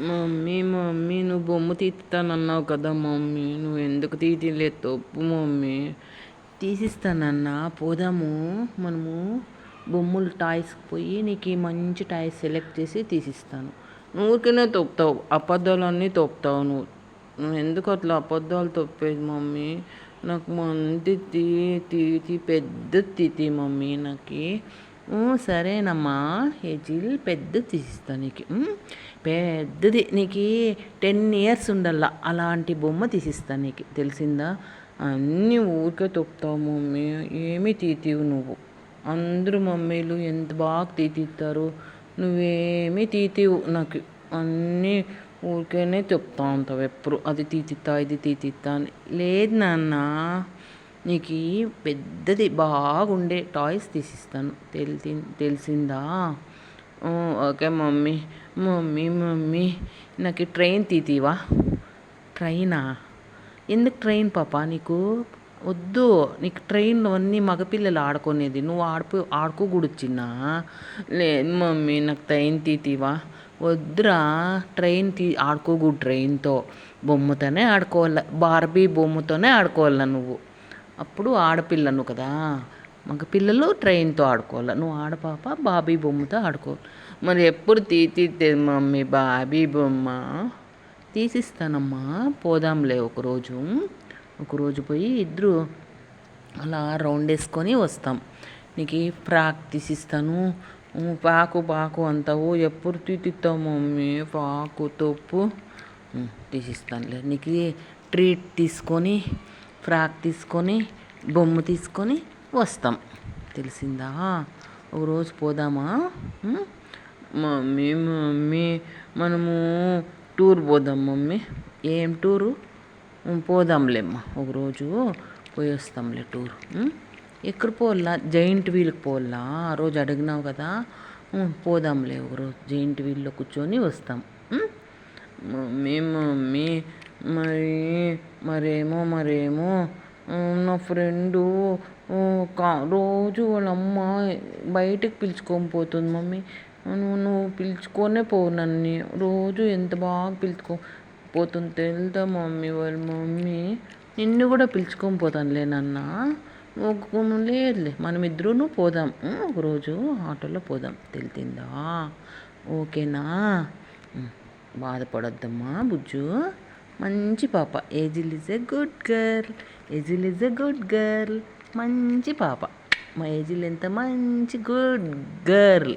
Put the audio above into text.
Mummy mummy నువ్వు బొమ్మ తీస్తానన్నావు కదా మమ్మీ, నువ్వు ఎందుకు తీయలేదు తప్పు మమ్మీ. తీసిస్తానన్నా, పోదాము మనము బొమ్మలు టాయ్స్కి పోయి నీకు మంచి టాయ్స్ సెలెక్ట్ చేసి తీసిస్తాను. నువ్వు ఊరికనే తొప్పుతావు, అబద్ధాలన్నీ తొప్పుతావు నువ్వు. నువ్వు ఎందుకు అట్లా అబద్ధాలు తప్పేది మమ్మీ? నాకు మంది తీతి పెద్ద తీతి మమ్మీ నాకు. సరేనమ్మా ఏజిల్ పెద్ద తీసిస్తా నీకు. పెద్దది నీకు 10 years ఉండాల అలాంటి బొమ్మ తీసిస్తా నీకు, తెలిసిందా? అన్నీ ఊరికే తొప్పుతావు మమ్మీ, ఏమీ తీతివు నువ్వు. అందరూ మమ్మీలు ఎంత బాగా తీస్తారు, నువ్వేమీ తీతివు నాకు. అన్నీ ఊరికేనే చెప్తా ఉంటావు ఎప్పుడు, అది తీతిత్తా ఇది తీతిత్తా అని. లేదు నాన్న, నీకు పెద్దది బాగుండే టాయ్స్ తీసిస్తాను, తెలిసిందా? Okay mummy. మమ్మీ మమ్మీ నాకు ట్రైన్ తీతివా? ట్రైనా? ఎందుకు ట్రైన్ పాప నీకు? వద్దు, నీకు ట్రైన్లో అన్నీ మగపిల్లలు ఆడుకునేది, నువ్వు ఆడుకోకూడదు చిన్న. లేదు మమ్మీ నాకు ట్రైన్ తీతివా? వద్దురా, ట్రైన్ ఆడుకోకూడదు. ట్రైన్తో బొమ్మతోనే ఆడుకోవాలి, బార్బీ బొమ్మతోనే ఆడుకోవాల నువ్వు. అప్పుడు ఆడపిల్లను కదా, మగపిల్లలు ట్రైన్తో ఆడుకోవాలి, నువ్వు ఆడపాప బాబీ బొమ్మతో ఆడుకోవాలి. మరి ఎప్పుడు తీతే మమ్మీ బాబీ బొమ్మ? తీసిస్తానమ్మా, పోదాంలే ఒకరోజు పోయి ఇద్దరు అలా రౌండ్ వేసుకొని వస్తాం. నీకు ఫ్రాక్ తీసిస్తాను. పాకు అంటావు, ఎప్పుడు తీతిస్తావు మమ్మీ పాకు తప్పు? తీసిస్తానులే నీకు. ట్రీట్ తీసుకొని, ఫ్రాక్ తీసుకొని, బొమ్మ తీసుకొని వస్తాం, తెలిసిందా? ఒకరోజు పోదామా? మమ్మీ మమ్మీ మనము టూర్ పోదాం మమ్మీ. ఏం టూరు? పోదాంలేమ్మా, ఒకరోజు పోయి వస్తాంలే టూర్. ఎక్కడ పోవాలా? జైంట్ వీల్కి పోవాలా? ఆ రోజు అడిగినావు కదా. పోదాంలే ఒకరోజు జైంట్ వీల్లో కూర్చొని వస్తాం. మమ్మీ మమ్మీ మరేమో నా ఫ్రెండు రోజు వాళ్ళ అమ్మ బయటకు పిలుచుకొని పోతుంది మమ్మీ. నువ్వు పిలుచుకొనే పోవు నన్ను, రోజు ఎంత బాగా పోతుంది తెలుదా మమ్మీ? వాళ్ళ మమ్మీ నిన్ను కూడా పిలుచుకొని పోతానులే నాన్న. లేదులే, మనమిద్దరూ పోదాం, ఒకరోజు ఆటోలో పోదాం, తెలిసిందా? ఓకేనా? బాధపడొద్దమ్మా బుజ్జు, మంచి పాప. Ezhil is a good girl, మంచి పాప. మా ఏజిల్ ఎంత మంచి గుడ్ గర్ల్.